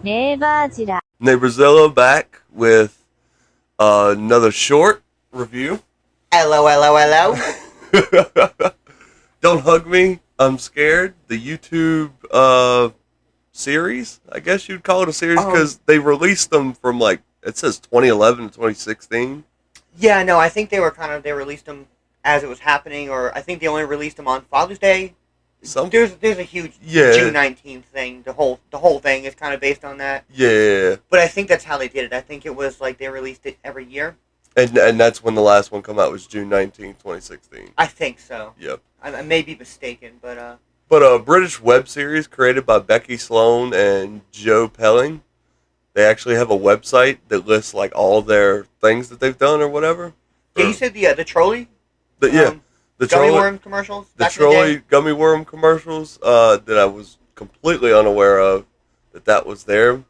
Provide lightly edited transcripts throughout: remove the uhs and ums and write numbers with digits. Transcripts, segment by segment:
Neighborzilla back with another short review. Hello, hello, hello. Don't Hug Me, I'm Scared. The YouTube series, I guess you'd call it a series, because they released them from it says 2011 to 2016. Yeah, no, I think they released them as it was happening, or I think they only released them on Father's Day. There's a huge June 19th thing. The whole thing is kind of based on that. Yeah. But I think that's how they did it. I think it was like they released it every year. And that's when the last one come out was June 19th, 2016. I think so. Yep. I may be mistaken, but But a British web series created by Becky Sloan and Joe Pelling. They actually have a website that lists all their things that they've done or whatever. Yeah, you said the trolley. The gummy worm commercials. The trolley gummy worm commercials that I was completely unaware of that was there.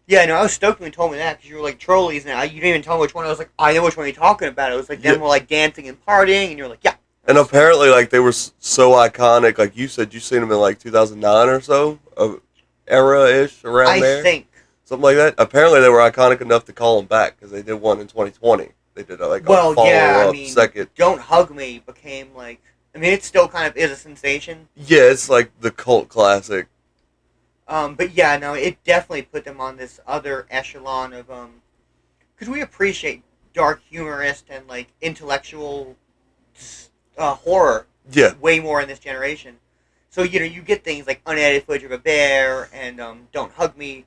Yeah, no, I was stoked when you told me that, because you were like, trolleys, and you didn't even tell me which one. I was like, I know which one you're talking about. It was like them were dancing and partying, and you're like, yeah. And apparently, they were so iconic. Like you said, you seen them in 2009 or so, era-ish around there. I think. Something like that. Apparently, they were iconic enough to call them back, because they did one in 2020. They did a follow-up second. Don't Hug Me became it still kind of is a sensation. Yeah, it's like the cult classic. But yeah, no, it definitely put them on this other echelon of because we appreciate dark, humorous, and intellectual horror. Yeah. Way more in this generation. So you get things like unedited footage of a bear and Don't Hug Me,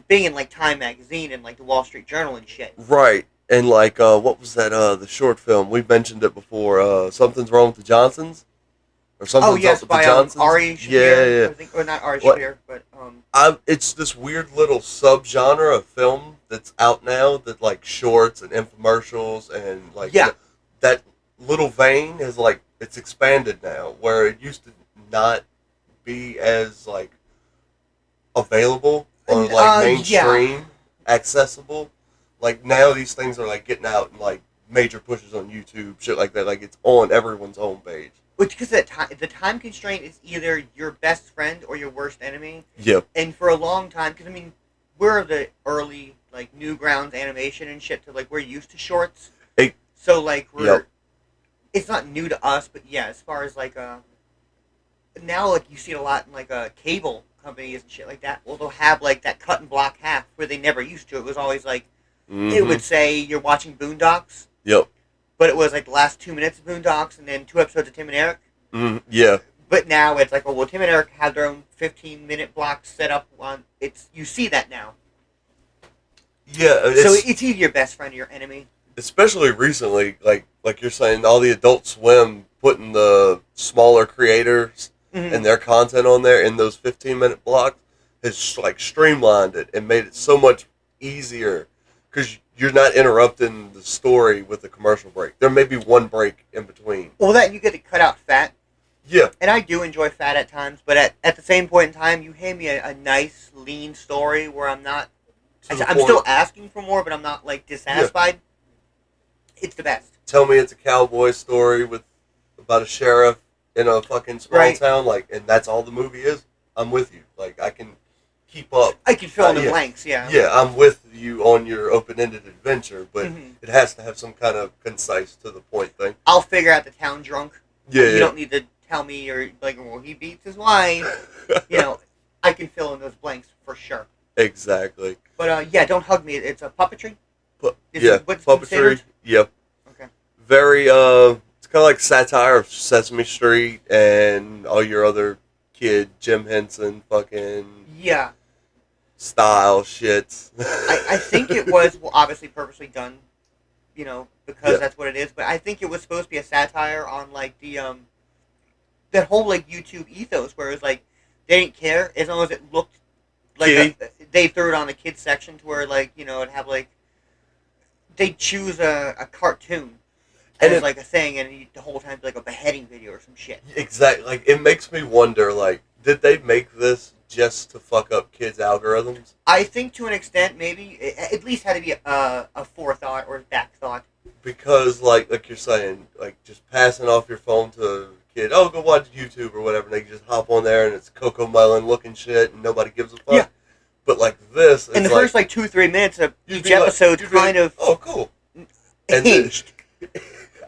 being in Time magazine and the Wall Street Journal and shit. Right. And what was that? The short film we've mentioned it before. Something's Wrong with the Johnsons, or something's up with by the Johnsons. Ari Shafir. Yeah. I think, or not Ari Shafir, but it's this weird little subgenre of film that's out now that shorts and infomercials and that little vein is it's expanded now, where it used to not be as available or mainstream accessible. Now these things are getting out and major pushes on YouTube, shit like that. It's on everyone's homepage. Which, because the time constraint is either your best friend or your worst enemy. Yep. And for a long time, because we're the early Newgrounds animation and shit, so we're used to shorts. So it's not new to us, but yeah, as far as now you see it a lot in cable companies and shit like that. Well, they'll have that cut and block half where they never used to. It was always it would say you're watching Boondocks. Yep. But it was the last 2 minutes of Boondocks and then 2 episodes of Tim and Eric. Yeah. But now it's Tim and Eric have their own 15-minute blocks set up on. You see that now. Yeah. So it's either your best friend or your enemy. Especially recently, like you're saying, all the Adult Swim putting the smaller creators and their content on there in those 15-minute blocks has streamlined it and made it so much easier. Because you're not interrupting the story with a commercial break. There may be one break in between. Well, that you get to cut out fat. Yeah. And I do enjoy fat at times, but at the same point in time, you hand me a nice, lean story where I'm not... I'm still asking for more, but I'm not, dissatisfied. Yeah. It's the best. Tell me it's a cowboy story about a sheriff in a fucking small town, and that's all the movie is. I'm with you. I can... keep up. I can fill in the blanks, yeah. Yeah, I'm with you on your open-ended adventure, but it has to have some kind of concise, to-the-point thing. I'll figure out the town drunk. Yeah, You don't need to tell me, or well, he beats his wife. I can fill in those blanks for sure. Exactly. But, Don't Hug Me. It's a puppetry? Puppetry. Considered? Yep. Okay. Very, it's kind of like satire of Sesame Street and all your other Jim Henson fucking... Yeah. Style shits. I think it was obviously purposely done, because that's what it is. But I think it was supposed to be a satire on the that whole YouTube ethos, where it was they didn't care as long as it looked they threw it on the kids section to where it'd have they'd choose a cartoon and it's a thing, and the whole time it'd be a beheading video or some shit. Exactly. It makes me wonder did they make this just to fuck up kids' algorithms? I think to an extent, maybe. It at least had to be a forethought or a back thought. Because, like you're saying, just passing off your phone to a kid, go watch YouTube or whatever, and they just hop on there and it's Coco Melon looking shit and nobody gives a fuck. Yeah. But, this, in the first like 2-3 minutes of each episode, kind of. Oh, cool. And Hinged.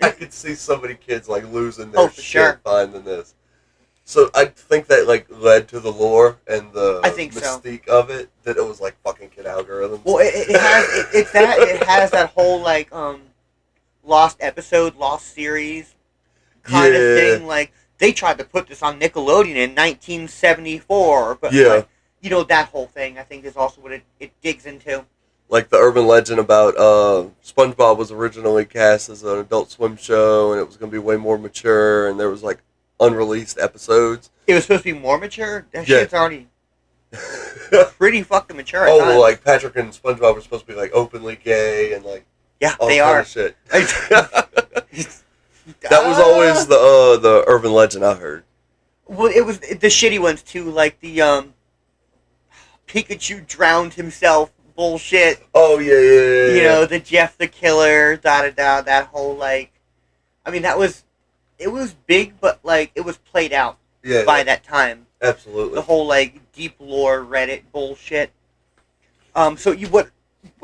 I could see so many kids like losing their shit sure. finding this. So I think that like led to the lore and the mystique of it. That it was like fucking kid algorithms. Well, it has that whole like lost episode, lost series kind of thing. Like they tried to put this on Nickelodeon in 1974, but like, you know, that whole thing I think is also what it digs into. Like the urban legend about SpongeBob was originally cast as an Adult Swim show, and it was going to be way more mature, and there was like unreleased episodes. It was supposed to be more mature? That shit's already pretty fucking mature. Oh, well, like Patrick and SpongeBob were supposed to be like openly gay and like all they kind are. Of shit. That was always the urban legend I heard. Well, it was the shitty ones too, like the Pikachu drowned himself bullshit. Oh yeah. You know, the Jeff the Killer, that whole like, I mean, it was big, but like it was played out by that time. Absolutely. The whole like deep lore Reddit bullshit. So what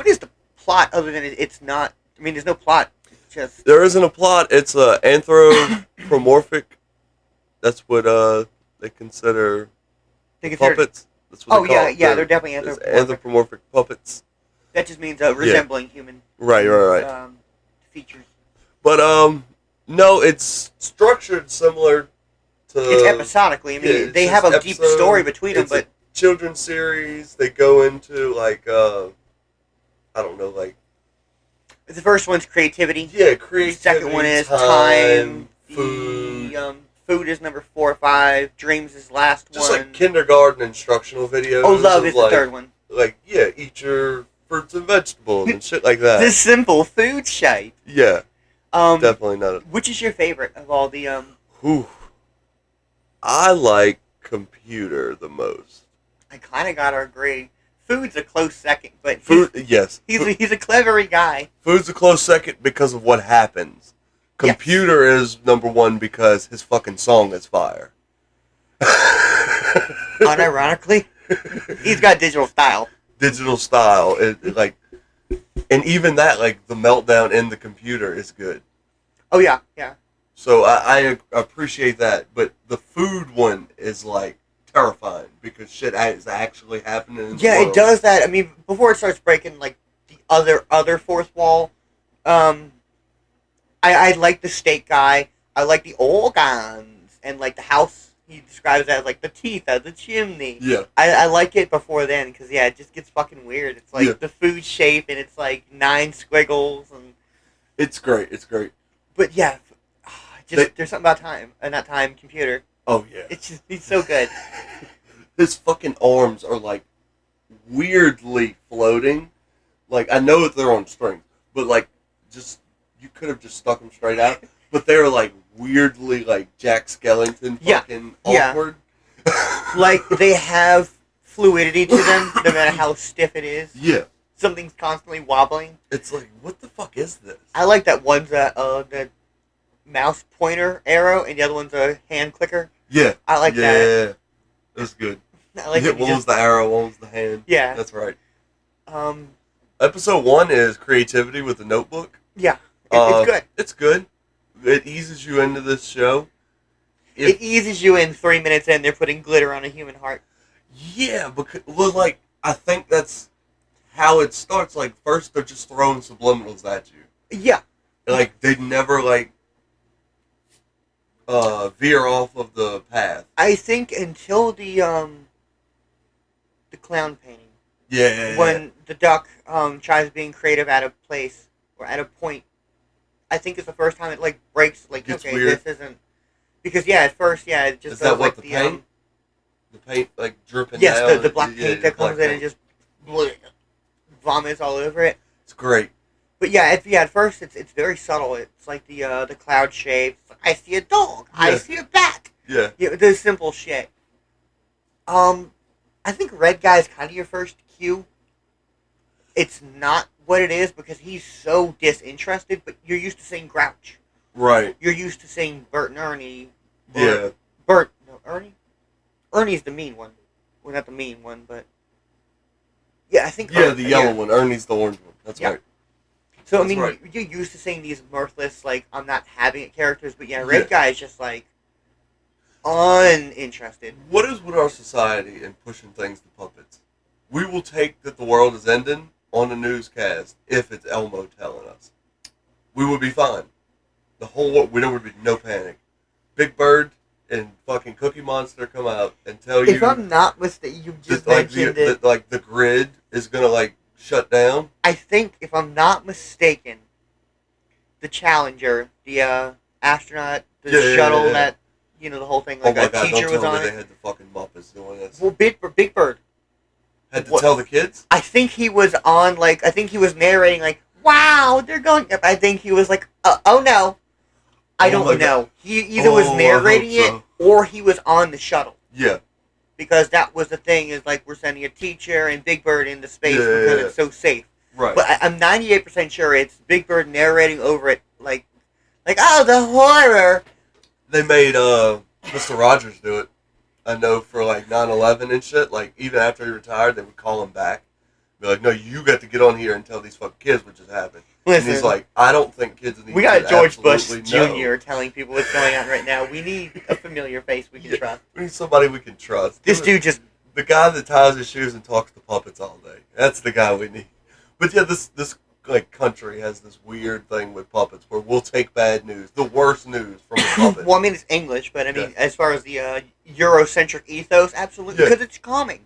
is the plot other than it's not? I mean, there's no plot. It's just there isn't a plot. It's anthropomorphic. That's what they consider puppets. That's what they call it. They're definitely anthropomorphic puppets. That just means resembling human. Right. Features. But no, it's structured similar to. It's episodically. I mean, they have a deep story between them, but a children's series. They go into like I don't know, like. The first one's creativity. Yeah, creativity. The second one is time. Food. Food is number 4 or 5. Dreams is last one. Just like kindergarten instructional videos. Oh, love is the third one. Like, eat your fruits and vegetables and shit like that. The simple food shape. Yeah. Definitely not. Which is your favorite of all the I like computer the most. I kind of gotta agree. Food's a close second, but he's a clever guy. Food's a close second because of what happens. Computer is number 1 because his fucking song is fire. Unironically, he's got digital style. Like, and even that, like the meltdown in the computer is good. Oh yeah. So I appreciate that, but the food one is like terrifying because shit is actually happening in the world. It does that. I mean, before it starts breaking like the other fourth wall, I like the steak guy. I like the organs and like the house. He describes that as like the teeth of the chimney. Yeah. I like it before then because it just gets fucking weird. It's like the food shape and it's like 9 squiggles and. It's great. But there's something about time computer. Oh yeah. He's so good. His fucking arms are like weirdly floating. Like I know that they're on strings, but like just. You could have just stuck them straight out, but they were like weirdly like Jack Skellington fucking awkward. Like they have fluidity to them, no matter how stiff it is. Yeah. Something's constantly wobbling. It's like, what the fuck is this? I like that one's the mouse pointer arrow, and the other one's a hand clicker. Yeah. I like that. Yeah. That's good. I like one was the arrow, one was the hand. Yeah. That's right. Episode 1 is creativity with the notebook. Yeah. It's good. It's good. It eases you into this show. It eases you in 3 minutes in. They're putting glitter on a human heart. Yeah, because like I think that's how it starts. Like first they're just throwing subliminals at you. Yeah. Like they never like veer off of the path. I think until the clown painting. Yeah. When the duck tries being creative at a place or at a point. I think it's the first time it like breaks. Like okay, weird. This isn't because at first it just is that like what the paint? The paint like dripping. Yes, down. the black paint that comes in and just vomits all over it. It's great. But at first it's very subtle. It's like the cloud shapes. Like, I see a dog. Yeah. I see a bat. Yeah. The simple shit. I think Red Guy is kind of your first cue. It's not what it is because he's so disinterested, but you're used to seeing Grouch. Right. You're used to seeing Bert and Ernie. Ernie? Ernie's the mean one. Well, not the mean one, but... Yeah, I think. Yeah, the yellow one. Ernie's the orange one. That's right. So, That's I mean, right. you're used to seeing these mirthless, like, I'm not having it characters, but yeah, Red Guy is just, like, uninterested. What is with our society and pushing things to puppets? We will take that the world is ending on a newscast if it's Elmo telling us. We would be fine. The whole world, there would be no panic. Big Bird and fucking Cookie Monster come out and tell you. If I'm not mistaken, you just that, mentioned it. Like the grid is gonna like shut down. I think, if I'm not mistaken, the Challenger, the astronaut, the shuttle that, you know, the whole thing, like oh my a God, teacher don't was tell on me it. they had the fucking Muppets doing this. Well, Big Bird. Had to tell the kids? I think he was on, like, I think he was narrating, like, wow, they're going up. I think he was like, oh no. I don't know. He either was narrating it or he was on the shuttle. Yeah. Because that was the thing, is like, we're sending a teacher and Big Bird into space because it's so safe. Right. But I'm 98% sure it's Big Bird narrating over it, like, oh, the horror. They made Mr. Rogers do it. I know for like 9/11 and shit. Like even after he retired, they would call him back. Be like, no, you got to get on here and tell these fucking kids what just happened. Listen, and he's like, I don't think kids need. We got George Bush Jr. telling people what's going on right now. We need a familiar face we can trust. We need somebody we can trust. This dude just the guy that ties his shoes and talks to puppets all day. That's the guy we need. But yeah, this like country has this weird thing with puppets where we'll take bad news, the worst news from a puppet. Well, I mean, it's English, but I mean, as far as the Eurocentric ethos, absolutely, because it's calming.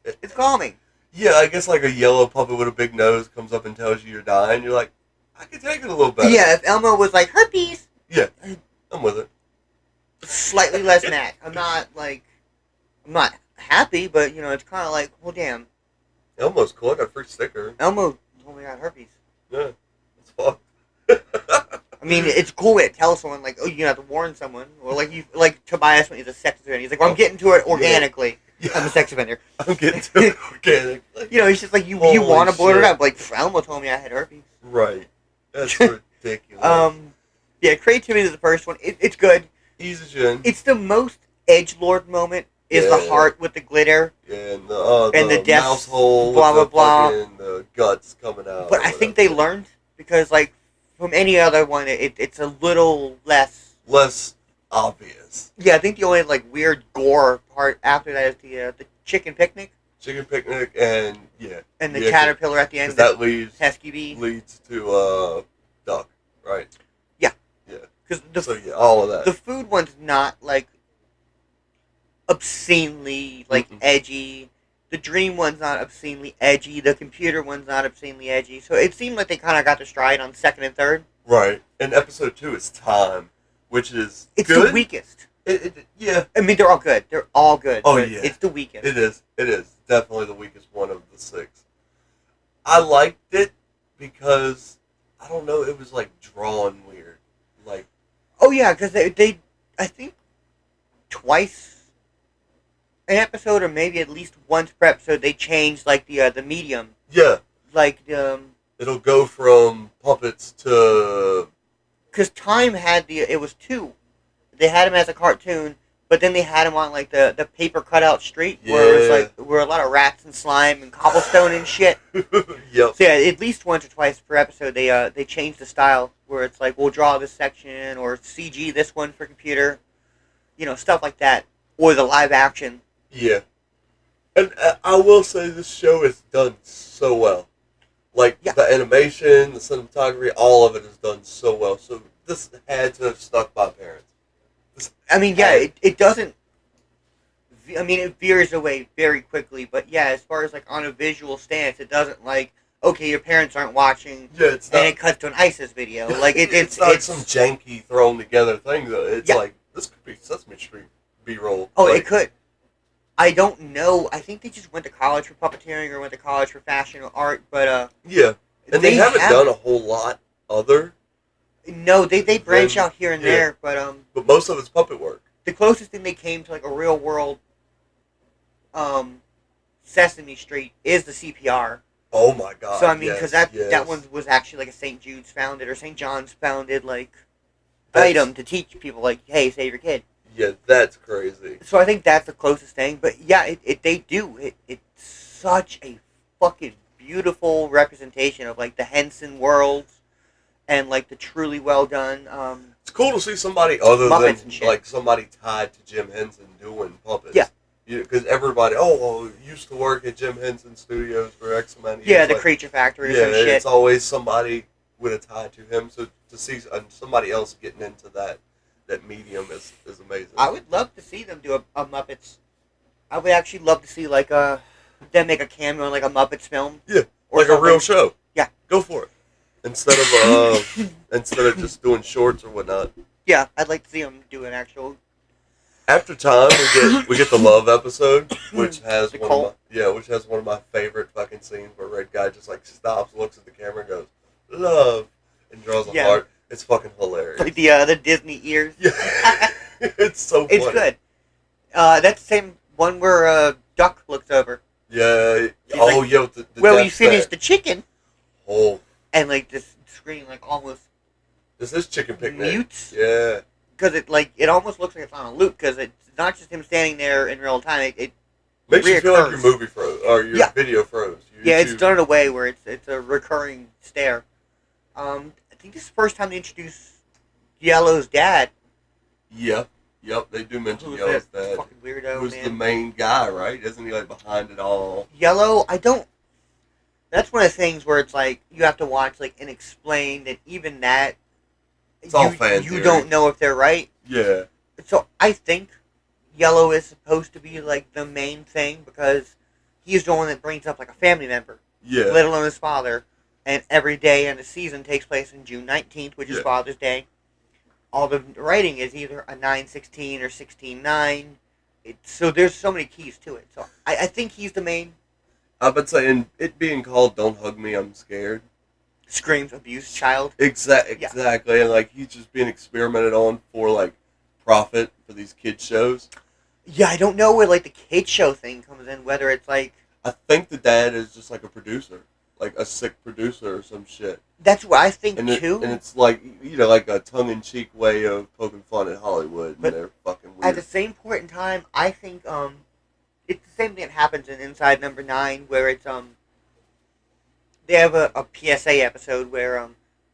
It's calming. Yeah, I guess like a yellow puppet with a big nose comes up and tells you you're dying. You're like, I can take it a little better. Yeah, if Elmo was like, herpes. Yeah, I'm with it. Slightly less mad. I'm not happy, but, you know, it's kind of like, well, damn. Elmo's cool. I got a free sticker. Elmo told me I got herpes. Yeah, it's fun. I mean, it's cool way to tell someone, like, oh, you have to warn someone. Or like Tobias when he's a sex offender. He's like, well, I'm getting to it organically. Yeah. I'm a sex offender. I'm getting to it organically. You know, he's just like, you want to blurt it up. Like, Elmo told me I had herpes. Right. That's ridiculous. Yeah, creativity is the first one. It's good. Easy chin. It's the most edgelord moment. Is the heart with the glitter. Yeah, and the death, mouse hole blah, with blah, the fucking guts coming out. But I think they learned, because, like, from any other one, it's a little less obvious. Yeah, I think the only, like, weird gore part after that is the chicken picnic. Chicken picnic and, yeah. And the caterpillar at the end. That leads to duck, right? Yeah. Yeah. All of that. The food one's not, like, obscenely, like, edgy. The dream one's not obscenely edgy. The computer one's not obscenely edgy. So it seemed like they kind of got their stride on second and third. Right. And episode 2 is Time, which is It's good. the weakest. Yeah. I mean, they're all good. They're all good. Oh, yeah. It's the weakest. It is. Definitely the weakest one of the 6. I liked it because, I don't know, it was, like, drawn weird. Like... Oh, yeah, because they, I think, twice an episode, or maybe at least once per episode, they changed, like, the medium. Yeah. Like, it'll go from puppets to... Because Time had it was 2. They had him as a cartoon, but then they had him on, like, the paper cutout street, where it was, like, where a lot of rats and slime and cobblestone and shit. Yep. So, yeah, at least once or twice per episode, they changed the style, where it's like, we'll draw this section, or CG this one for computer, you know, stuff like that. Or the live action. Yeah. And I will say this show is done so well. Like, the animation, the cinematography, all of it is done so well. So this had to have stuck by parents. I mean, yeah, it doesn't... I mean, it veers away very quickly. But, yeah, as far as, like, on a visual stance, it doesn't, like, okay, your parents aren't watching, it's not, and it cuts to an ISIS video. Like, it's not some janky thrown together thing, though. It's like, this could be Sesame Street B-roll. Oh, it could. I don't know. I think they just went to college for puppeteering or went to college for fashion or art, but yeah, and they haven't done a whole lot other. No, they branch out here and there, but most of it's puppet work. The closest thing they came to, like, a real world Sesame Street is the CPR. Oh my God! So I mean, because that one was actually like a St. Jude's founded or St. John's founded, like, item to teach people, like, hey, save your kid. Yeah, that's crazy. So I think that's the closest thing. But yeah, they do. It's such a fucking beautiful representation of like the Henson worlds and like the truly well done It's cool to see somebody other Muppets than and shit. like somebody tied to Jim Henson doing puppets. Yeah. Because everybody, used to work at Jim Henson Studios for X amount of years. Yeah, the like, Creature Factory or yeah, some shit. it's always somebody with a tie to him. So to see somebody else getting into that medium is amazing. I would love to see them do a Muppets. I would actually love to see like them make a cameo in like a Muppets film. Yeah, or like something. a real show. Yeah, go for it. Instead of just doing shorts or whatnot. Yeah, I'd like to see them do an actual. After time, we get the love episode, which has which has one of my favorite fucking scenes where Red Guy just like stops, looks at the camera, and goes love, and draws a heart. It's fucking hilarious. Like the Disney ears. Yeah, it's so funny. It's good. That's the same one where Duck looks over. Yeah. She's like, the well, we finished the chicken. Oh. And like this screen like almost. This is chicken picnic. Mutes. Yeah. Because it almost looks like it's on a loop because it's not just him standing there in real time. It makes reoccurs. You feel like your movie froze or your video froze. Yeah, it's done in a way where it's a recurring stare. I think this is the first time they introduced Yellow's dad. Yep, they do mention Yellow's dad. Fucking weirdo, Who's man. the main guy, right? Isn't he like behind it all? Yellow, I don't. That's one of the things where it's like you have to watch like and explain that even that. It's all fan You theory. don't know if they're right. Yeah. So I think Yellow is supposed to be like the main thing because he's the one that brings up like a family member. Yeah. Let alone his father. And every day in the season takes place on June 19th, which is Father's Day. All the writing is either a 9/16 or 16/9. So there's so many keys to it. So I think he's the main. I would say, and it being called "Don't Hug Me, I'm Scared." Screams abused child. Exactly, and like he's just being experimented on for like profit for these kids shows. Yeah, I don't know where like the kid show thing comes in. Whether it's like I think the dad is just like a producer, like a sick producer or some shit. That's what I think too. And it's like like a tongue-in-cheek way of poking fun at Hollywood, but and they're fucking weird. At the same point in time, I think it's the same thing that happens in Inside Number 9, where it's they have a PSA episode where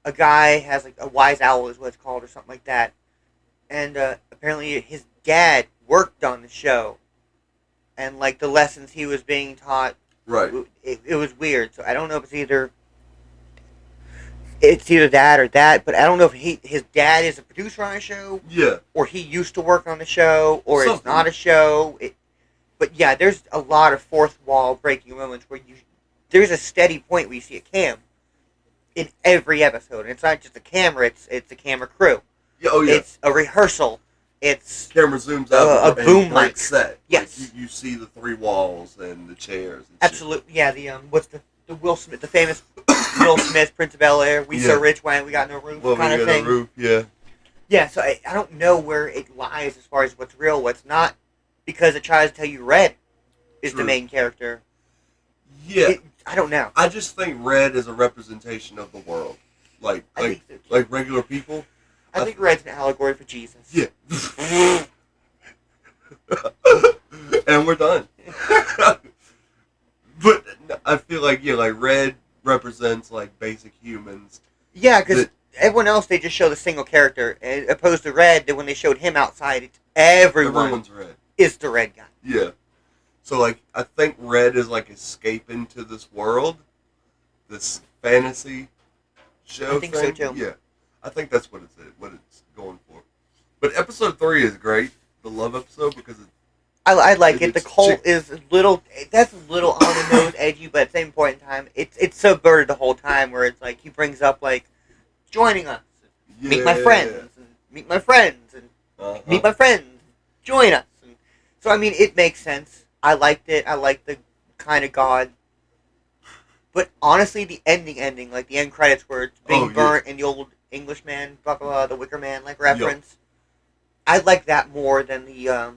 a guy has like a wise owl is what it's called or something like that, and apparently his dad worked on the show, and like the lessons he was being taught, right? It was weird. So I don't know if it's either that or that, but I don't know if his dad is a producer on a show, or he used to work on the show, or it's not a show. But yeah, there's a lot of fourth wall breaking moments where there's a steady point where you see a cam in every episode. And it's not just a camera, it's a camera crew. Oh, yeah. It's a rehearsal. It's camera zooms out a boom mic set. Yes. Like you see the three walls and the chairs. And absolutely. Yeah, what's the Will Smith, the famous Will Smith, Prince of Bel-Air, we so rich when we got no roof kind of thing. Roof, yeah. Yeah, so I don't know where it lies as far as what's real, what's not, because it tries to tell you Red is the main character. Yeah. I don't know. I just think Red is a representation of the world. Like regular people. I think Red's an allegory for Jesus. Yeah. And we're done. But I feel like Red represents like basic humans. Yeah, because everyone else they just show the single character, as opposed to Red. That when they showed him outside, everyone's Red. Is the Red guy. Yeah. So like I think Red is like escaping to this world, this fantasy show. I think so too. Yeah, I think that's what it's going for. But episode 3 is great, the love episode, because I like it. The cult is a little on the nose, edgy, but at the same point in time, it's subverted the whole time. Where it's like he brings up like joining us, meet my friends, and meet my friends, and meet my friends, join us. And so I mean, it makes sense. I liked it. I liked the kind of God. But honestly, the ending, like the end credits where it's being burnt and the old Englishman, blah, blah, blah, the Wicker Man, like reference. I like that more than the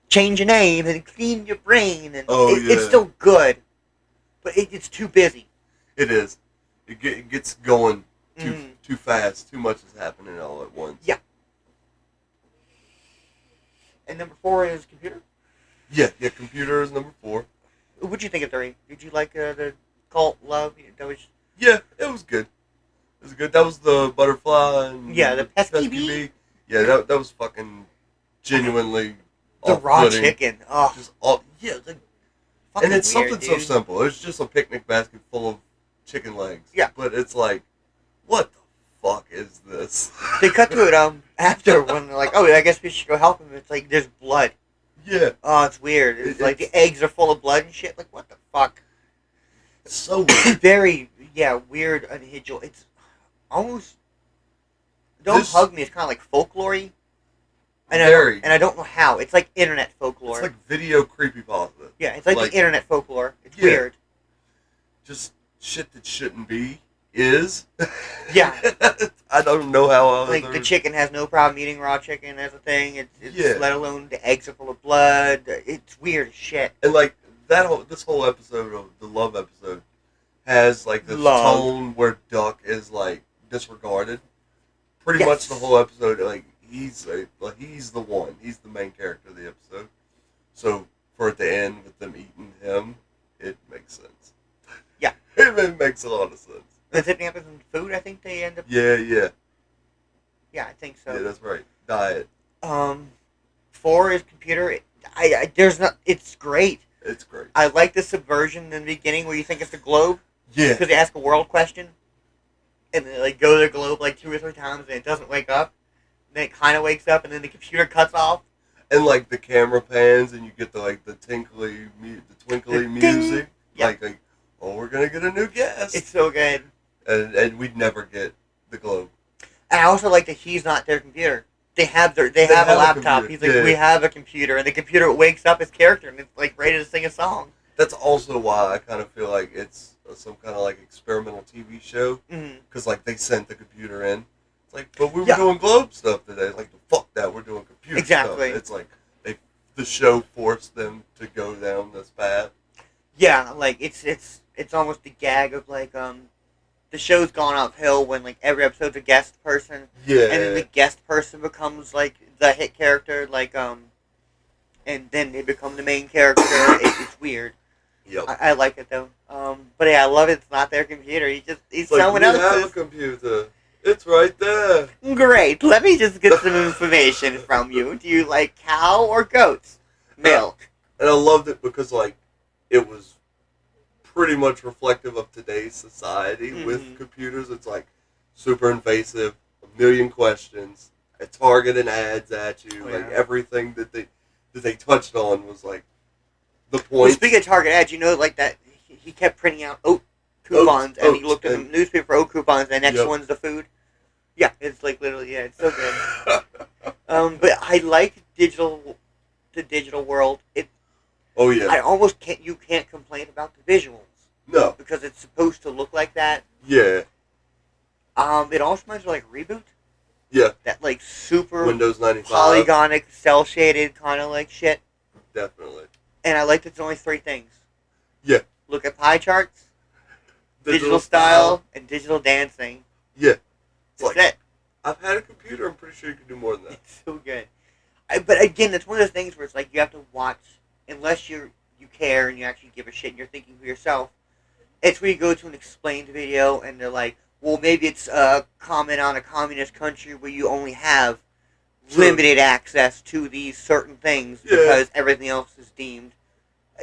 change your name and clean your brain. And it's still good, but it's too busy. It is. It gets going too fast. Too much is happening all at once. Yeah. And number 4 is computer? Yeah, computer is number 4. What'd you think of 3? Did you like the cult love? That was Yeah, it was good. It was good. That was the butterfly and the pesky bee. Yeah, that was fucking genuinely The raw off-putting. chicken. Oh, Just all yeah, like, fucking and it's weird, something so dude. simple. It's just a picnic basket full of chicken legs. Yeah. But it's like, what the fuck is this? They cut to it after when they're like, oh, I guess we should go help him. It's like there's blood. Yeah. Oh, it's weird. It's like the eggs are full of blood and shit. Like what the fuck? It's so weird. Very weird, unhinged. It's almost Don't Hug Me. It's kind of like folklore-y. And I don't know how. It's like internet folklore. It's like video creepypasta. Yeah, it's like the internet folklore. It's weird. Just shit that shouldn't be is. Yeah. I don't know how. Like the chicken has no problem eating raw chicken as a thing. It's let alone the eggs are full of blood. It's weird as shit. And like this whole episode of the love episode has like this tone where Duck is like disregarded. Pretty much the whole episode, like he's the one. He's the main character of the episode. So for it to end with them eating him, it makes sense. Yeah, it makes a lot of sense. The tipping up in food, I think they end up. Yeah. Yeah, I think so. Yeah, that's right. Diet. 4 is computer. It's great. It's great. I like the subversion in the beginning where you think it's the globe. Yeah. Because they ask a world question, and they like go to the globe like 2 or 3 times, and it doesn't wake up. Then it kind of wakes up, and then the computer cuts off. And like the camera pans, and you get the twinkly music. Yep. Like, oh, we're gonna get a new guest. It's so good. And we'd never get the globe. And I also like that he's not their computer. They have a laptop. He's like, we have a computer, and the computer wakes up his character, and it's like ready to sing a song. That's also why I kind of feel like it's some kind of like experimental TV show, because like they sent the computer in. It's like, but we were doing globe stuff today. Like, fuck that, we're doing computer stuff. It's like the show forced them to go down this path. Yeah, like it's almost the gag of like the show's gone uphill when like every episode's a guest person. Yeah. And then the guest person becomes like the hit character, like and then they become the main character. It's weird. Yep. I like it though. But yeah, I love it. It's not their computer. He's like, someone else's. We have a computer. It's right there. Great. Let me just get some information from you. Do you like cow or goats? Milk. And I loved it because like it was pretty much reflective of today's society with computers. It's like super invasive, a million questions, targeting ads at you, like everything that they touched on was like the point. Well, speaking of target ads, you know, like that he kept printing out oat coupons, and he looked at the newspaper for oat coupons, and the next one's the food. Yeah, it's like literally, it's so good. But I like the digital world. Oh yeah. I almost can't. You can't complain about the visuals. No. Because it's supposed to look like that. Yeah. It also reminds me of like Reboot. Yeah. That like super Windows 95 polygonic, cell shaded kind of like shit. Definitely. And I like that it's only 3 things. Yeah. Look at pie charts, digital style, and digital dancing. Yeah. That's it. I've had a computer. I'm pretty sure you can do more than that. It's so good. But again, it's one of those things where it's like you have to watch, unless you care and you actually give a shit and you're thinking for yourself. It's where you go to an explained video and they're like, well, maybe it's a comment on a communist country where you only have limited access to these certain things because everything else is deemed.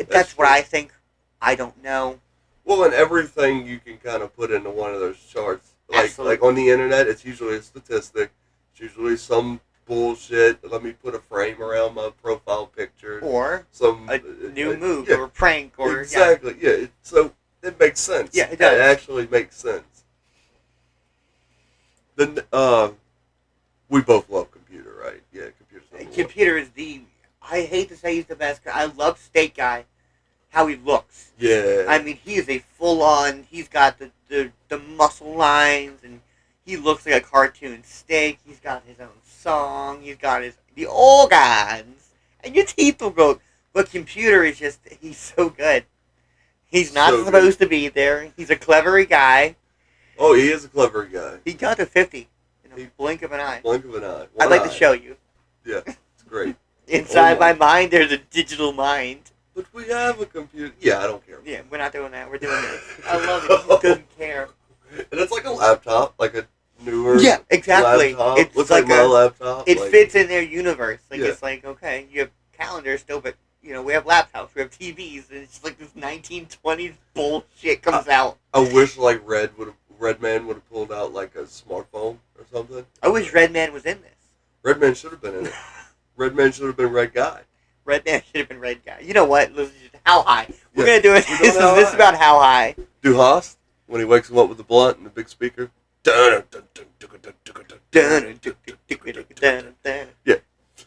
That's what I think. I don't know. Well, and everything you can kind of put into one of those charts. Like on the internet, it's usually a statistic. It's usually some bullshit. Let me put a frame around my profile picture. Or some a new move or a prank. Or exactly, so it makes sense. Yeah, it does. It actually makes sense. Then we both love computer, right? Yeah, computer is the... I hate to say he's the best. I love Steak Guy. How he looks. Yeah. I mean, he is a full-on... He's got the muscle lines, and he looks like a cartoon steak. He's got his own song. He's got the organs. And your teeth will go... But computer is just... He's so good. He's not supposed to be there. He's a clever guy. Oh, he is a clever guy. He got to 50 in a blink of an eye. Blink of an eye. I'd like to show you. Yeah, it's great. Inside my mind, there's a digital mind. But we have a computer. Yeah, I don't care. Yeah, we're not doing that. We're doing this. I love it. He just doesn't care. And it's like a laptop, like a newer Yeah, exactly. laptop. It's Looks like my a- laptop. It like, fits in their universe. Like, Yeah. it's like, okay, you have calendars still, but, you know, we have laptops, we have TVs, and it's just like this 1920s bullshit comes out. I wish like Redman would have pulled out like a smartphone or something. I wish Redman was in this. Redman should have been in it. Redman should have been Red Guy. Redman should have been Red Guy. You know what? Let's just, how high? We're Yeah. gonna do it. We're This doing How is High. about how high. Do Haas when he wakes him up with the blunt and the big speaker. Dun, Yeah.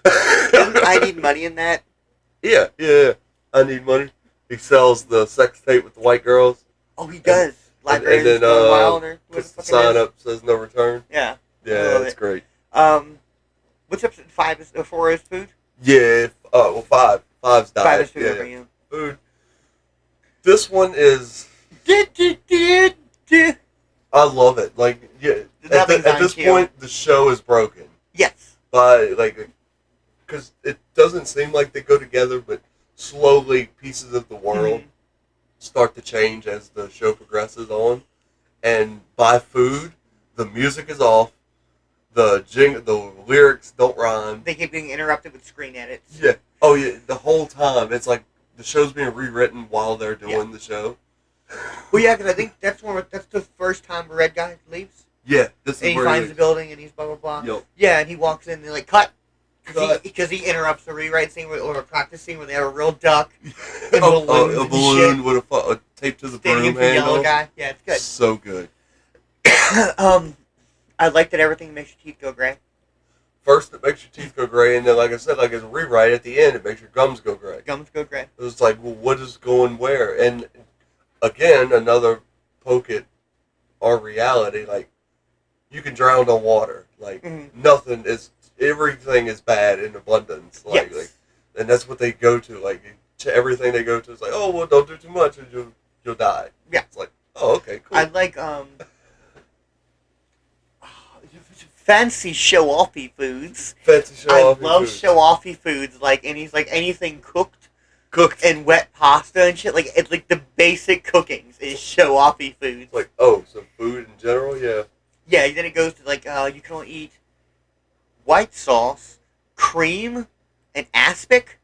Isn't I Need Money in that? Yeah. I need money. He sells the sex tape with the white girls. Oh, he does. And Librarians then Going Wild, or what puts the the fuck it sign is. up, says no return. Yeah. Yeah, love that's it. great. What's episode 5 is 4 is food? Yeah, well, 5. 5's diet. 5 is food, yeah, over you. Food. This one is... I love it. Like, yeah, Nothing's at on this cue. point, the show is broken. Yes. By, like, because it doesn't seem like they go together, but slowly pieces of the world Mhm. start to change as the show progresses on. And by food, the music is off, the lyrics don't rhyme. They keep getting interrupted with screen edits. Yeah. Oh, yeah, the whole time. It's like the show's being rewritten while they're doing the show. Well, yeah, because I think that's the first time a red guy leaves. Yeah, this And is he where finds the building and he's blah, blah, blah. Yep. Yeah, and he walks in and they're like, cut. Cut. Because he interrupts the rewrite scene or a practice scene where they have a real duck a and balloons a and balloon shit. with a tape to the Standing broom for the yellow handle. guy. Yeah, it's good. So good. I like that everything makes your teeth go gray. First, it makes your teeth go gray, and then, like I said, like as a rewrite at the end, it makes your gums go gray. Gums go gray. It's like, well, what is going where? And again, another poke at our reality. Like, you can drown on water. Like, everything is bad in abundance. Like, Yes. and that's what they go to. Like, everything they go to is like, oh, well, don't do too much, and you'll die. Yeah. It's like, oh, okay, cool. I like, fancy show-offy foods. Fancy show I off. love show-offy foods, like, and he's like, anything cooked cooked. and wet pasta and shit. Like, it's like the basic cookings is show-offy foods. Like, oh, so food in general, yeah. Yeah, then it goes to, like, you can only eat white sauce, cream, and aspic.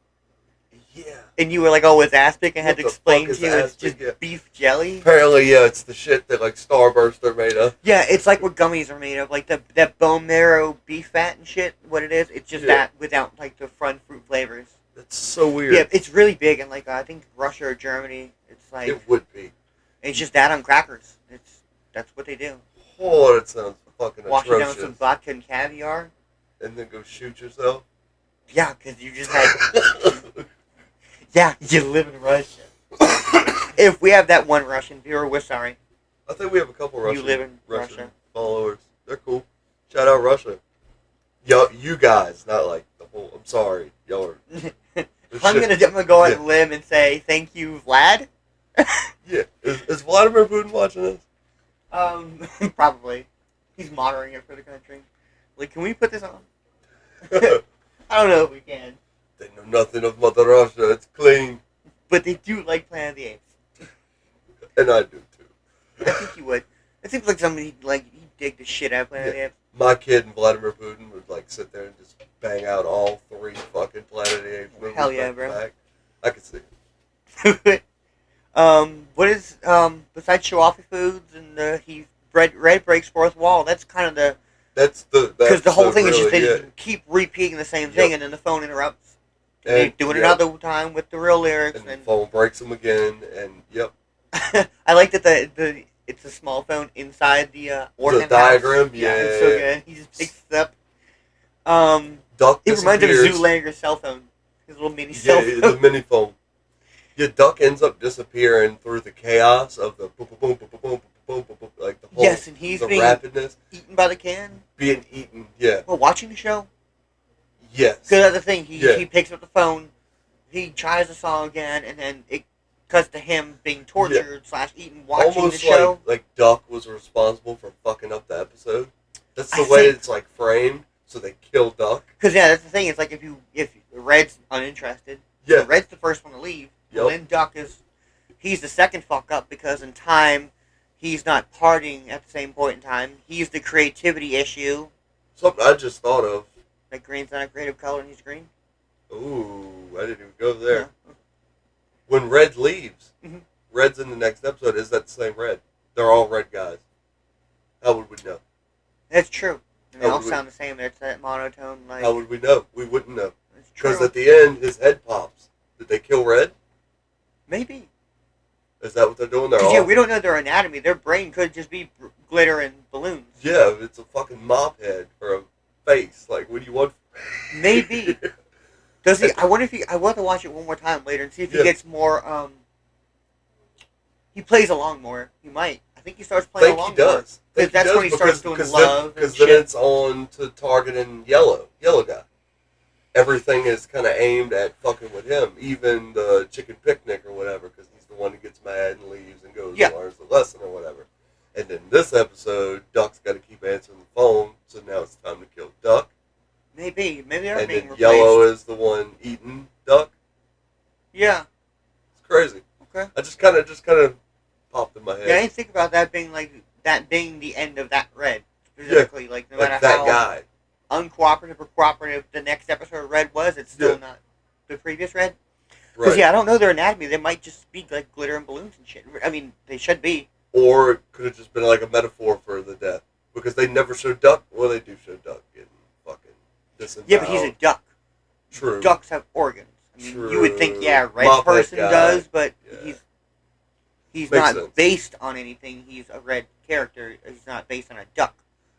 Yeah. And you were like, oh, it's aspic, and I had What to the explain fuck to is you it's aspic? just Yeah. beef jelly. Apparently, yeah, it's the shit that, like, Starburst are made of. Yeah, it's like what gummies are made of, like that bone marrow beef fat and shit. What it is, it's just Yeah. that without like the front fruit flavors. It's so weird. Yeah, it's really big, and like I think Russia or Germany, it's like It would be. it's just that on crackers. That's what they do. Oh, that sounds fucking Wash it down atrocious. with some vodka and caviar. And then go shoot yourself. Yeah, because you just had. Yeah, you live in Russia. If we have that one Russian viewer, we're sorry. I think we have a couple Russian, You live in Russian Russia. followers. They're cool. Shout out Russia. Yo, you guys, not like the whole. I'm sorry, y'all are. I'm gonna go on a limb and say thank you, Vlad. Yeah, is Vladimir Putin watching this? Probably. He's monitoring it for the country. Like, can we put this on? I don't know if we can. They know nothing of Mother Russia. It's clean, But they do like Planet of the Apes. and I do too. I think you would. It seems like somebody, like, he'd dig the shit out of Planet of the Apes. My kid and Vladimir Putin would like sit there and just bang out all 3 fucking Planet of the Apes movies. Hell yeah, back to bro. back. I could see it. What is, besides show-offy foods and Red breaks fourth wall, that's kind of the, That's because the whole thing is just really they it. just keep repeating the same thing, Yep. and then the phone interrupts. And, They do it yep. another time with the real lyrics, And the and phone breaks them again, and yep. I like that the it's a small phone inside the organ house. diagram, It's so yeah. good. He just picks it up. Duck It reminds me of disappears. Zoolander's cell phone. His little mini cell Yeah, phone. the mini phone. Yeah, Duck ends up disappearing through the chaos of the boom, boom, boom, boom, boom, boom, boom, boom, boom, like the whole Yes, and he's the being rapidness eaten by the can. being eaten. Yeah, Well, watching the show. yes, Because that's the thing. He Yeah. picks up the phone. He tries the song again, and then it cuts to him being tortured / eaten watching almost the show. like Duck was responsible for fucking up the episode. That's the I way think- it's like framed. So they kill Duck. Because yeah, that's the thing. It's like if Red's uninterested. Yeah, So Red's the first one to leave. Yep. Well, then Duck he's the second fuck up because in time, he's not partying at the same point in time. He's the creativity issue. Something I just thought of. Like green's not a creative color and he's green. Ooh, I didn't even go there. Yeah. When Red leaves, Mm-hmm. Red's in the next episode. Is that the same Red? They're all Red guys. How would we know? That's true. And they all sound the same. It's that monotone. Like, how would we know? We wouldn't know. It's true. Because at the end, his head pops. Did they kill Red? Maybe. Is that what they're doing? They're all... Yeah, we don't know their anatomy. Their brain could just be glitter and balloons. Yeah, it's a fucking mop head for a face. Like, what do you want? Maybe. Does he? I wonder if he. I want to watch it one more time later and see if he gets more. He plays along more. He might. I think he starts playing along more. I think he does. Because that's when he starts doing love. Because then it's on to targeting yellow guy. Everything is kind of aimed at fucking with him. Even the chicken picnic or whatever, because he's the one who gets mad and leaves and goes and learns the lesson or whatever. And then this episode, Duck's got to keep answering the phone, so now it's time to kill Duck. Maybe they're and being then replaced. Yellow is the one eating Duck. Yeah. It's crazy. Okay. I just kind of popped in my head. Yeah, I didn't think about that being the end of that Red specifically. Yeah. Like no like matter that how guy. uncooperative or cooperative the next episode of Red was, it's still not the previous Red. Because Right. I don't know their anatomy. They might just be like glitter and balloons and shit. I mean, they should be. Or it could have just been like a metaphor for the death. Because they never show Duck. Well, they do show Duck getting fucking disemboweled. Yeah, but he's a duck. True. Ducks have organs. I mean, True. you would think, Red Mop head person guy. does, but Yeah. he's Makes not sense. based on anything. He's a Red character. He's not based on a duck.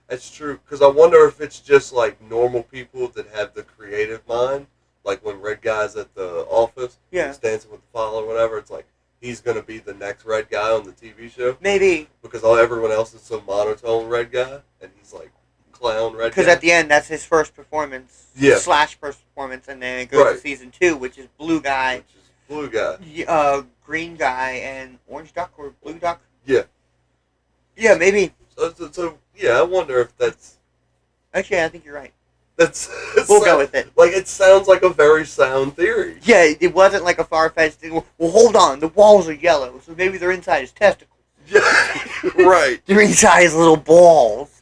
That's true. Because I wonder if it's just like normal people that have the creative mind. Like when Red Guy's at the office. Yeah. He's dancing with the file or whatever. It's like he's going to be the next Red Guy on the TV show. Maybe. Because everyone else is so monotone Red Guy. And he's like clown Red Guy. Because at the end, that's his first performance. Yeah. / first performance, and then it goes Right. to season 2, which is Blue Guy. Which is Blue Guy. Green Guy, and Orange Duck or Blue Duck. Yeah. Yeah, maybe. So yeah, I wonder if that's... Actually, I think you're right. We'll go with it. Like, it sounds like a very sound theory. Yeah, it wasn't like a far-fetched thing. Well, hold on, the walls are yellow, so maybe they're inside his testicles. Yeah, right. They're inside his little balls.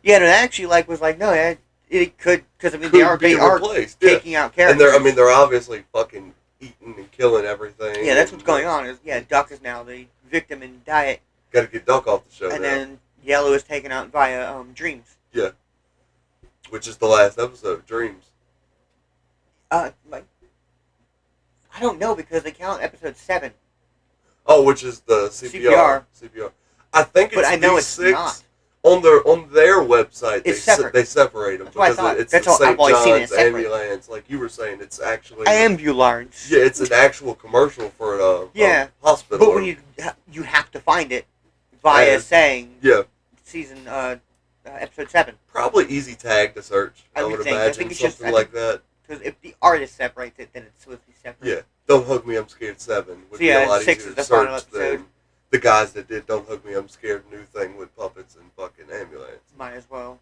Yeah, no, that actually was no, it could, because I mean they are replaced, taking out characters. And they're obviously fucking eating and killing everything. Yeah, that's what's going on. Duck is now the victim in diet. Got to get Duck off the show. And now. then Yellow is taken out via dreams. Yeah, which is the last episode, Dreams. I don't know because they count episode 7. Oh, which is the CPR. I think it's but I know it's 6. not. On their website, It's separate. They separate them That's what I because thought. it's That's the all, St. I've always seen it John's separate. ambulance. Like you were saying, it's actually Ambulance. Yeah, it's an actual commercial for a hospital. But when you have to find it via saying season episode 7. Probably easy tag to search. I would think. imagine it's something just, like that. Because if the artist separates it, then it's supposed to be separate. Yeah, Don't Hug Me, I'm Scared 7 would be a lot 6 easier is to the final search episode. than the guys that did Don't Hug Me, I'm Scared new thing with puppets and fucking ambulance. Might as well.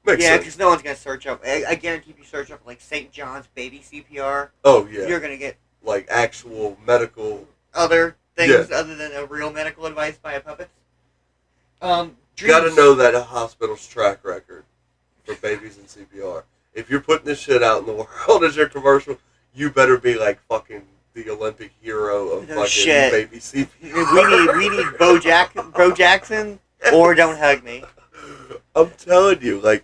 Makes Yeah, sense. because no one's going to search up. I guarantee if you search up like St. John's baby CPR, Oh, yeah. you're going to get like actual medical... other things other than a real medical advice by a puppet. You gotta know that a hospital's track record for babies and CPR. If you're putting this shit out in the world as your commercial, you better be like fucking the Olympic hero of fucking baby CPR. We need Bo Jackson or Don't Hug Me. I'm telling you, like,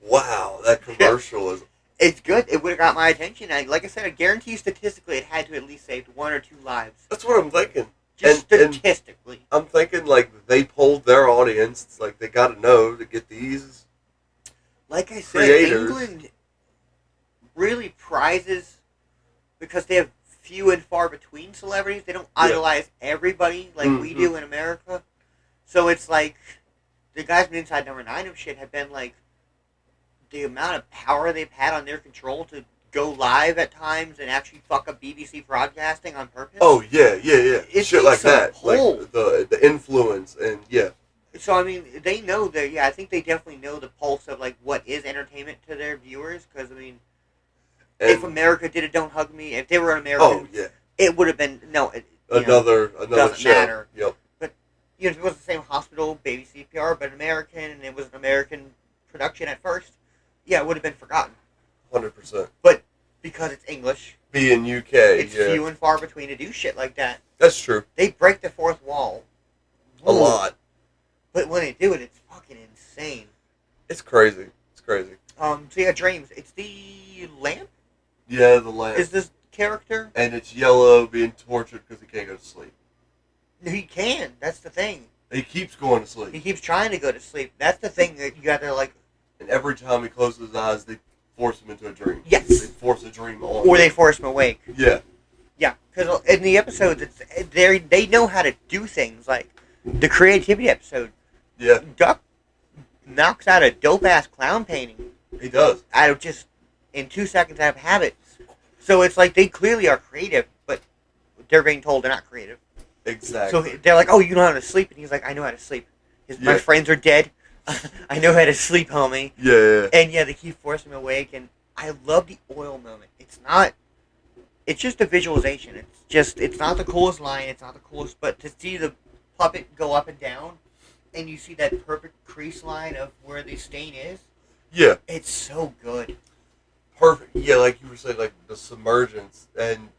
wow, that commercial is... It's good. It would have got my attention. Like I said, I guarantee statistically it had to at least saved 1 or 2 lives. That's what I'm thinking. Just statistically. I'm thinking, like, they polled their audience. It's like, they gotta know to get these like I said, creators. England really prizes, because they have few and far between celebrities. They don't idolize everybody like we do in America. So it's like, the guys from Inside Number 9 and shit have been like, the amount of power they've had on their control to go live at times and actually fuck up BBC broadcasting on purpose. Oh, yeah. It Shit like takes a that. pull. Like, the influence, and So, I mean, they know I think they definitely know the pulse of, like, what is entertainment to their viewers, because, I mean... if America did a Don't Hug Me, if they were an oh American, yeah, it would have been another doesn't show. matter. Yep. But if it was the same hospital, baby CPR, but American, and it was an American production at first, yeah, it would have been forgotten. 100%. But because it's English, being UK, it's few and far between to do shit like that. That's true. They break the fourth wall a lot, but when they do it, it's fucking insane. It's crazy. It's crazy. So yeah, Dreams. It's the lamp. Yeah, the lamp Is this character? and it's yellow being tortured because he can't go to sleep. He can. That's the thing. He keeps going to sleep. He keeps trying to go to sleep. That's the thing that you got to like. And every time he closes his eyes, they force him into a dream. Yes. They force a dream on Or him. they force him awake. Yeah. Yeah, because in the episodes, they know how to do things. Like the creativity episode. Yeah. Duck knocks out a dope ass clown painting. He does. Out of just in 2 seconds out of habit. So it's like they clearly are creative, but they're being told they're not creative. Exactly. So they're like, "Oh, you know how to sleep," and he's like, "I know how to sleep. My friends are dead. I know how to sleep, homie." Yeah. And yeah, they keep forcing him awake, and I love the oil moment. It's just a visualization. It's not the coolest line. It's not the coolest, but to see the puppet go up and down, and you see that perfect crease line of where the stain is. Yeah. It's so good. Perfect. Yeah, like you were saying, like the submergence, and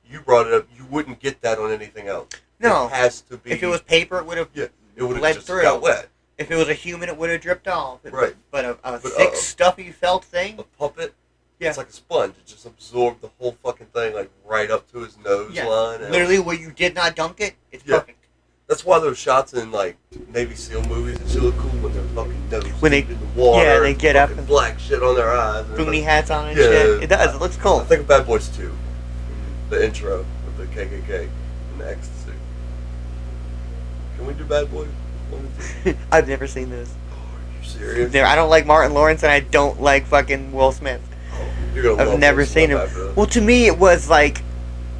you brought it up. You wouldn't get that on anything else. No. It has to be. If it was paper, it would have it would have bled just through. got wet. If it was a human, it would have dripped off. Right. But a thick, stuffy felt thing. A puppet. Yeah. It's like a sponge. It just absorbed the whole fucking thing, like right up to his nose line. And literally, where you did not dunk it, it's perfect. That's why those shots in like Navy SEAL movies and shit look cool when they're fucking nose when deep in the water. Yeah, they get up and black shit on their eyes. Boonie hats on and shit. It does. It looks cool. I think of Bad Boys 2. The intro with the KKK and the ecstasy. Can we do Bad Boys 1 and 2? I've never seen this. Oh, are you serious? I don't like Martin Lawrence, and I don't like fucking Will Smith. Oh, you're gonna love I've never Will seen Smith him. after Well, to me, it was like,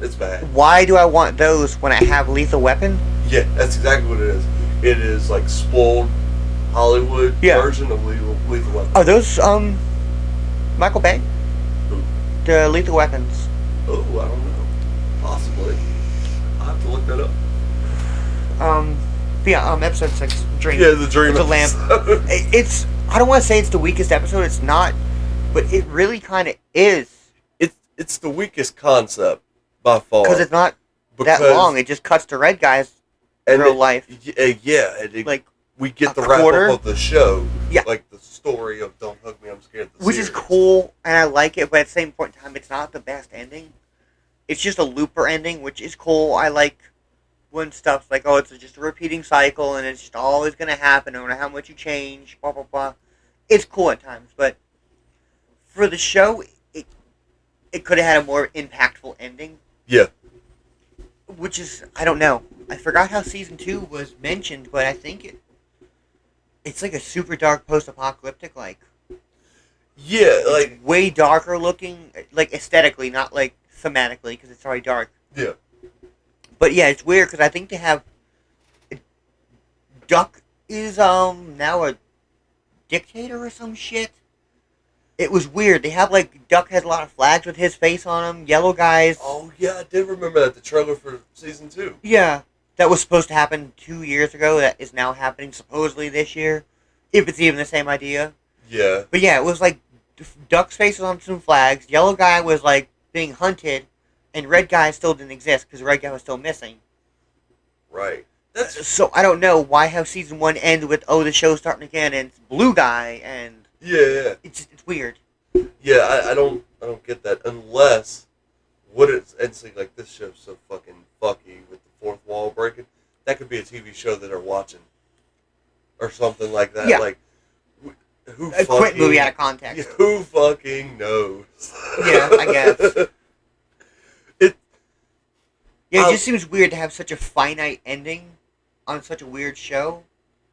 it's bad. why do I want those when I have Lethal Weapon? Yeah, that's exactly what it is. It is like spoiled Hollywood version of Lethal Weapon. Are those Michael Bay? Who? The Lethal Weapons. Oh, I don't know. Possibly. I'll have to look that up. Episode 6, Dream. Yeah, the Dream. The lamp. It's. I don't want to say it's the weakest episode. It's not, but it really kind of is. It's the weakest concept by far because it's not that long. It just cuts to red guys in real life. Yeah, like we get the wrap up of the show. Yeah, like the story of "Don't Hug Me, I'm Scared." Which is cool, and I like it, but at the same point in time, it's not the best ending. It's just a looper ending, which is cool. I like when stuff's like, oh, it's just a repeating cycle, and it's just always going to happen, no matter how much you change, blah, blah, blah. It's cool at times, but for the show, it could have had a more impactful ending. Yeah. Which is, I don't know. I forgot how Season 2 was mentioned, but I think it's like a super dark post-apocalyptic, like... Yeah, like... It's way darker looking, like aesthetically, not like thematically, because it's already dark. Yeah. But yeah, it's weird, because I think they have... Duck is, now a dictator or some shit. It was weird. They have, like, Duck has a lot of flags with his face on them. Yellow guys. Oh, yeah, I did remember that. The trailer for Season 2. Yeah. That was supposed to happen 2 years ago. That is now happening supposedly this year. If it's even the same idea. Yeah. But yeah, it was like Duck's face was on some flags. Yellow guy was, like, being hunted. And red guy still didn't exist because red guy was still missing. Right. So I don't know why have Season 1 end with, oh, the show's starting again and it's blue guy and... Yeah. It's weird. Yeah, I don't get that unless it's like this show's so fucking fucky with the fourth wall breaking. That could be a TV show that they're watching or something like that. Yeah. Like who a quick movie out of context. Who fucking knows? Yeah, I guess. It just seems weird to have such a finite ending on such a weird show.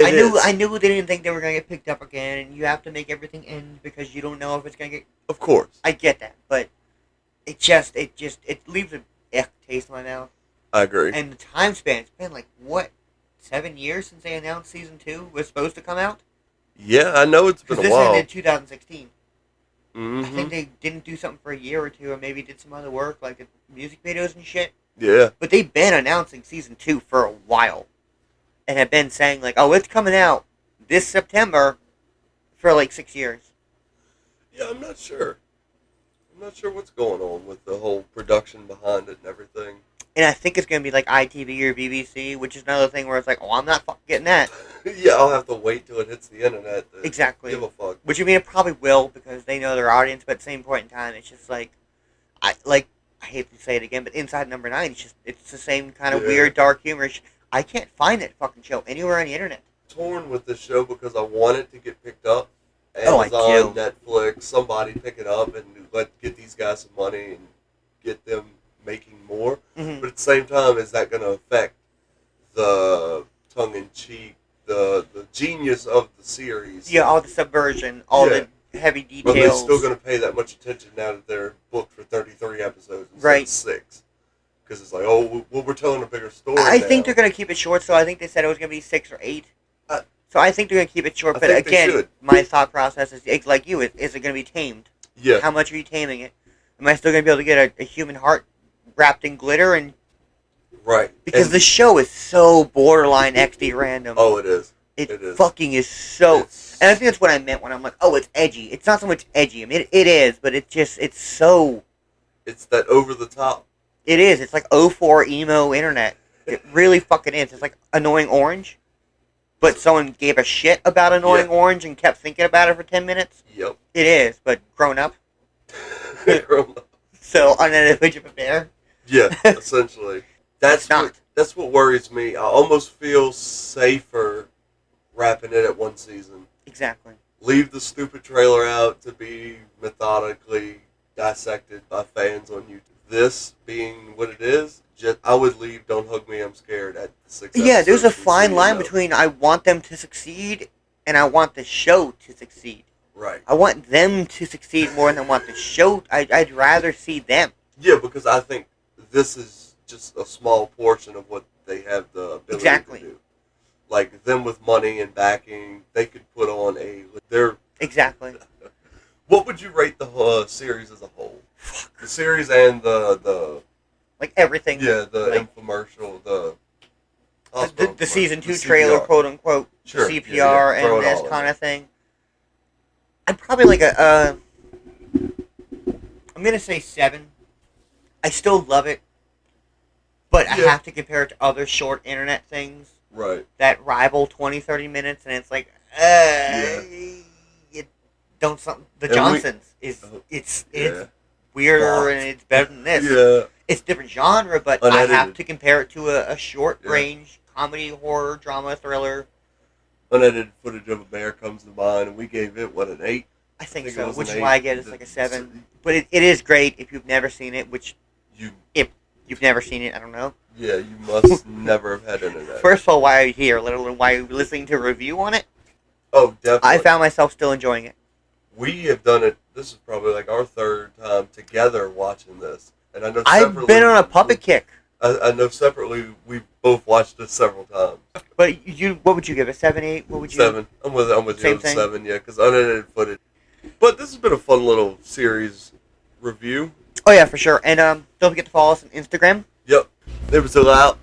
I knew they didn't think they were going to get picked up again, and you have to make everything end because you don't know if it's going to get... Of course. I get that, but it leaves a taste in my mouth. I agree. And the time span, it's been like, what, 7 years since they announced Season 2 was supposed to come out? Yeah, I know it's been a while. This ended in 2016. I think they didn't do something for a year or two, or maybe did some other work, like the music videos and shit. Yeah. But they've been announcing season 2 for a while, and have been saying like, "Oh, it's coming out this September," for like 6 years. Yeah, I'm not sure. I'm not sure what's going on with the whole production behind it and everything. And I think it's going to be like ITV or BBC, which is another thing where it's like, "Oh, I'm not fucking getting that." Yeah, I'll have to wait till it hits the internet to Exactly. give a fuck. Which, I mean, it probably will, because they know their audience, but at the same point in time, it's just like, I hate to say it again, but Inside Number 9, it's the same kind of weird, dark humor. I can't find that fucking show anywhere on the internet. Torn with this show because I want it to get picked up. Amazon, Netflix, somebody pick it up and get these guys some money and get them making more. Mm-hmm. But at the same time, is that going to affect the tongue-in-cheek, the genius of the series? Yeah, all the subversion, all the heavy details. But they're still going to pay that much attention now that they're booked for 33 episodes instead of 6. Because it's like, oh, well, we're telling a bigger story I now. think they're going to keep it short, so I think they said it was going to be 6 or 8. So I think they're going to keep it short, but again, my thought process is like you, is it going to be tamed? Yeah. How much are you taming it? Am I still going to be able to get a human heart wrapped in glitter? Right. Because the show is so borderline XD random. Oh, it is. It fucking is so... And I think that's what I meant when I'm like, oh, it's edgy. It's not so much edgy. I mean, it is, but it's so... It's that over-the-top. It is. It's like 04 emo internet. It really fucking is. It's like Annoying Orange, but someone gave a shit about Annoying Orange and kept thinking about it for 10 minutes. Yep. It is, but grown up. Grown up. So, on an image of a bear. Yeah, essentially. That's what worries me. I almost feel safer wrapping it at one season. Exactly. Leave the stupid trailer out to be methodically dissected by fans on YouTube. This being what it is, I would leave Don't Hug Me, I'm Scared at the 6 episodes. Yeah, there's a fine line between I want them to succeed and I want the show to succeed. Right. I want them to succeed more than I want the show. I'd rather see them. Yeah, because I think this is just a small portion of what they have the ability to do. Like, them with money and backing, they could put on Exactly. What would you rate the series as a whole? The series and the like everything. Yeah, the infomercial, the season 2 trailer, quote unquote, CPR and this kind of thing. I'm probably like I'm gonna say 7. I still love it, but I have to compare it to other short internet things. Right. That rival 20-30 minutes, and it's like, the Johnsons it's weirder and it's better than this. Yeah. It's different genre, but unedited. I have to compare it to a short range comedy, horror, drama, thriller. Unedited footage of a bear comes to mind, and we gave it, an 8? I think so, which is why I get it's like a 7. But it is great if you've never seen it, if you've never seen it, I don't know. Yeah, you must never have had internet. First of all, why are you here, let alone why are you listening to a review on it? Oh, definitely. I found myself still enjoying it. We have done it, this is probably like our 3rd time together watching this. And I know I've been on a puppet kick. I know separately we've both watched this several times. But what would you give it? 7, 8? What would you? 7. I'm with you on 7. Yeah, because unedited footage. But this has been a fun little series review. Oh yeah, for sure. And don't forget to follow us on Instagram. Yep. It was out.